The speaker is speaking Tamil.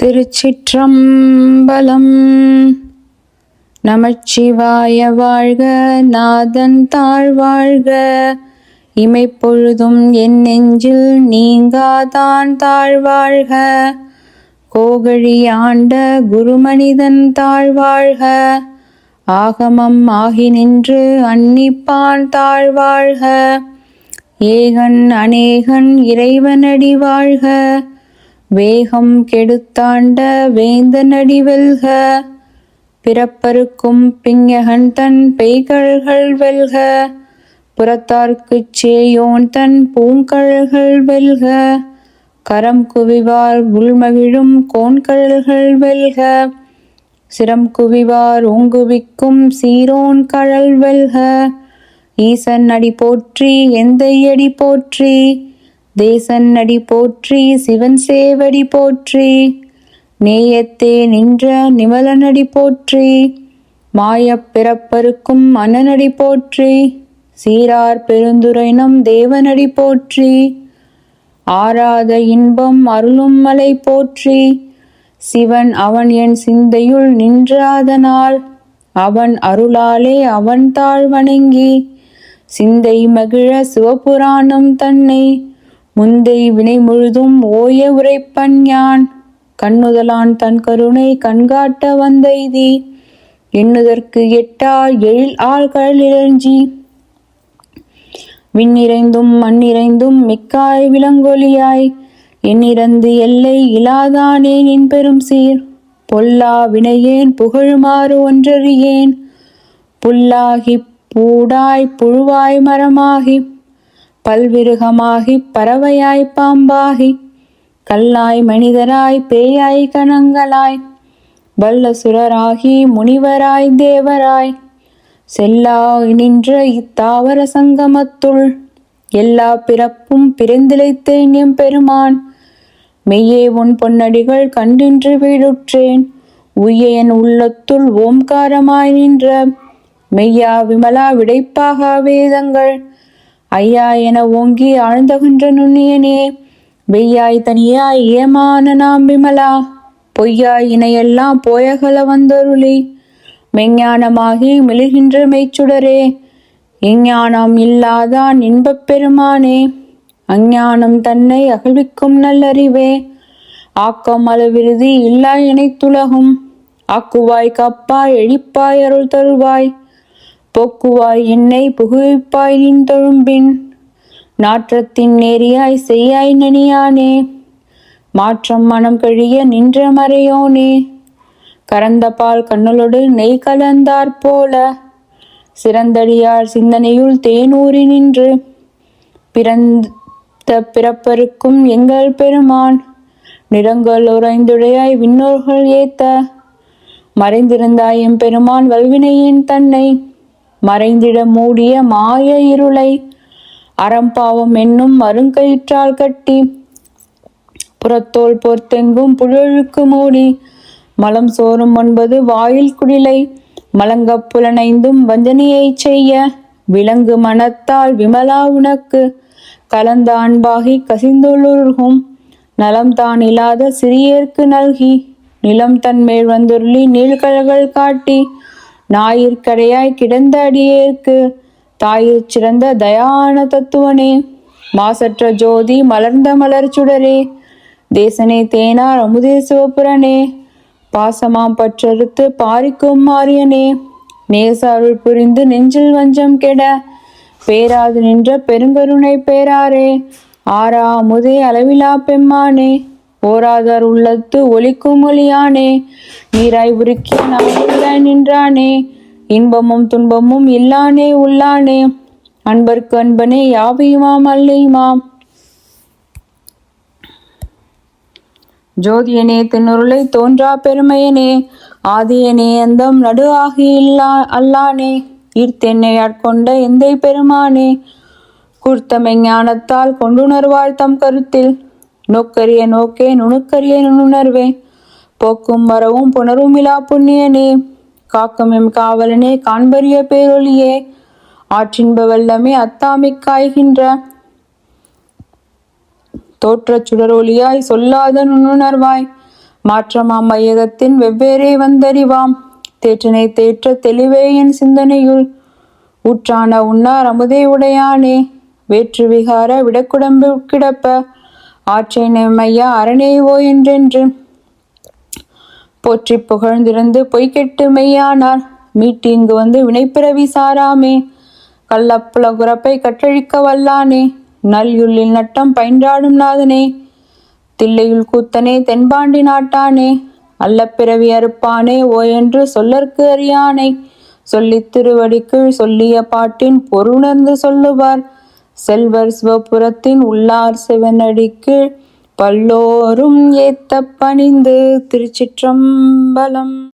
திருச்சிற்றம்பலம். நமச்சிவாய வாழ்க, நாதன் தாழ்வாழ்க. இமைப்பொழுதும் என் நெஞ்சில் நீங்காதான் தாழ்வாழ்க. கோகழி ஆண்ட குருமனிதன் தாழ்வாழ்க. ஆகமம் ஆகி நின்று அன்னிப்பான் தாழ்வாழ்க. ஏகன் அநேகன் இறைவனடி வாழ்க. வேகம் கெடுத்தாண்ட வேந்தனடி வெல்க. பிறப்பருக்கும் பிஞகன் தன் பெய்கழல்கள் வெல்க. புறத்தார்க்குச் சேயோன் தன் பூங்கழல்கள் வெல்க. கரம் குவிவார் உள்மகிழும் கோன்கழல்கள் வெல்க. சிரம் குவிவார் ஓங்குவிக்கும் சீரோன் கழல் வெல்க. ஈசன் அடி போற்றி எந்தை அடி போற்றி. தேசன் அடி போற்றி சிவன் சேவடி போற்றி. நேயத்தே நின்ற நிமலனடி போற்றி. மாயப் பிறப்பருக்கும் மன்னனடி போற்றி. சீரார் பெருந்துரைனம் தேவனடி போற்றி. ஆராத இன்பம் அருளும் மலை போற்றி. சிவன் அவன் என் சிந்தையுள் நின்றாதனால் அவன் அருளாலே அவன் தாழ் வணங்கி சிந்தை மகிழ சிவபுராணம் தன்னை முந்தை வினை முழுதும் ஓய உரைப்பன் யான். கண்ணுதலான் தன் கருணை கண்காட்ட வந்தெய்தி எண்ணுதற்கு எட்டா எழில் ஆழ்கடலிரஞ்சி. விண்ணிறைந்தும் மண்ணிறைந்தும் மிக்காய் விலங்கொலியாய் எண்ணிறந்து எல்லை இலாதானே நின் பெரும் சீர். பொல்லா வினையேன் புகழுமாறு ஒன்றறியேன். புல்லாகிப் பூடாய் புழுவாய் மரமாகி பல்விருகமாகி பறவையாய் பாம்பாகி கல்லாய் மனிதராய் பேயாய் கணங்களாய் வல்லசுரராகி முனிவராய் தேவராய் செல்லா நின்ற இத்தாவர சங்கமத்துள் எல்லா பிறப்பும் பிறந்திழைத்தேன் எம் பெருமான். மெய்யே உன் பொன்னடிகள் கண்டின்று வீடுற்றேன். உய்ய என் உள்ளத்துள் ஓம்காரமாய் நின்ற மெய்யா விமலா விடைப்பாக வேதங்கள் ஐயா என ஓங்கி ஆழ்ந்தகன்ற நுண்ணியனே. வெய்யாய் தனியாய் ஏமான நாம் விமலா பொய்யாய் இணையெல்லாம் போயகல வந்தருளி மெஞ்ஞானமாகி மிளிர்கின்ற மெய்ச்சுடரே. எஞ்ஞானம் இல்லாதான் இன்பப் பெருமானே. அஞ்ஞானம் தன்னை அகழ்விக்கும் நல்லறிவே. ஆக்கம் அளவிருதி இல்லா இணைத்துலகும் ஆக்குவாய் காப்பாய் எழிப்பாய் அருள் தருவாய். போக்குவாய் என்னை புகுவிப்பாய் நின் தொழும்பின். நாற்றத்தின் நேரியாய் செய்யாய் நனியானே. மாற்றம் மனம் கழிய நின்ற மறையோனே. கறந்த பால் கண்ணலோடு நெய் கலந்தாற் போல சிறந்தடியார் சிந்தனையுள் தேனூறி நின்று பிறந்த பிறப்பருக்கும் எங்கள் பெருமான். நிறங்கள் உறைந்துடையாய் விண்ணோர்கள் ஏத்த மறைந்திருந்தாய் எம் பெருமான். வல்வினையின் தன்னை மறைந்திட மூடிய மாய இருளை அறம்பாவம் என்னும் மருங்கயிற்றால் கட்டி புறத்தோல் பொறுத்தெங்கும் புழழுக்கு மூடி மலம் சோறும் 9 வாயில் குடிலை மலங்கப் புலனைந்தும் வஞ்சனையை செய்ய விலங்கு மனத்தால் விமலா உனக்கு கலந்த அன்பாகி கசிந்துள்ளுருகும் நலம் தான் இல்லாத சிறியேற்கு நல்கி நிலம் தன்மேல் வந்துருளி நீழ்கழல்கள் காட்டி ஞாயிற்கடையாய் கிடந்த அடியேற்கு தாயிற் சிறந்த தயான தத்துவனே. மாசற்ற ஜோதி மலர்ந்த மலர் சுடரே. தேசனே தேனார் அமுதே சிவபுரனே. பாசமாம் பற்றறுத்து பாரிக்கும் மாரியனே. நேச அருள் புரிந்து நெஞ்சில் வஞ்சம் கெட பேராது நின்ற பெருங்கருணை பேராரே. ஆரா அமுதே அளவிலா பெம்மானே. ஓராதார் உள்ளத்து ஒலிக்கும் ஒளியானே. நீராய் உருக்கிய நாயுள்ளாய் நின்றானே. இன்பமும் துன்பமும் இல்லானே உள்ளானே. அன்பர்க்கு அன்பனே யாவையுமாம் அல்லையுமாம். ஜோதியனே தின்னுருளை தோன்றா பெருமையனே. ஆதியனே அந்தம் நடு ஆகி அல்லானே. ஈர்த்தென்னை ஆட்கொண்ட எந்தை பெருமானே. கூர்த்தமெஞ்ஞானத்தால் கொண்டுணர்வாள் தம் கருத்தில் நோக்கரிய நோக்கே நுணுக்கரிய நுண்ணுணர்வே. போக்கும் வரவும் புணர்வும் இலா புண்ணியனே. காக்கும் எம் காவலனே காண்பரிய பேரொழியே. ஆற்றின்ப வெள்ளமே அத்தாமிக் காய்கின்ற தோற்றச் சுடரொளியாய் சொல்லாத நுண்ணுணர்வாய் மாற்றமாம் மையகத்தின் வெவ்வேறே வந்தறிவாம் தேற்றினை தேற்ற தெளிவே என் சிந்தனையுள் ஊற்றான உன்னார் அமுதே உடையானே வேற்று விகார விடக்குடம்பு கிடப்ப ஆற்றை நெம்மையா அரணேவோ என்றென்று போற்றி புகழ்ந்திருந்து பொய்கெட்டு மெய்யானார் மீட்டி இங்கு வந்து வினைப்பிறவி சாராமே கள்ளப்புல குறப்பை கற்றழிக்க வல்லானே நல்யுள்ளில் நட்டம் பயின்றாடும் நாதனே தில்லையுள் கூத்தனே தென்பாண்டி நாட்டானே அல்லப்பிறவி அறுப்பானே ஓ என்று சொல்லற்கு அறியானை சொல்லித் திருவடிக்குள் சொல்லிய பாட்டின் பொருணர்ந்து சொல்லுவார் செல்வர் சிவபுரத்தின் உள்ளார் சிவனடிக்கு பல்லோரும் ஏத்த பணிந்து. திருச்சிற்றம்பலம்.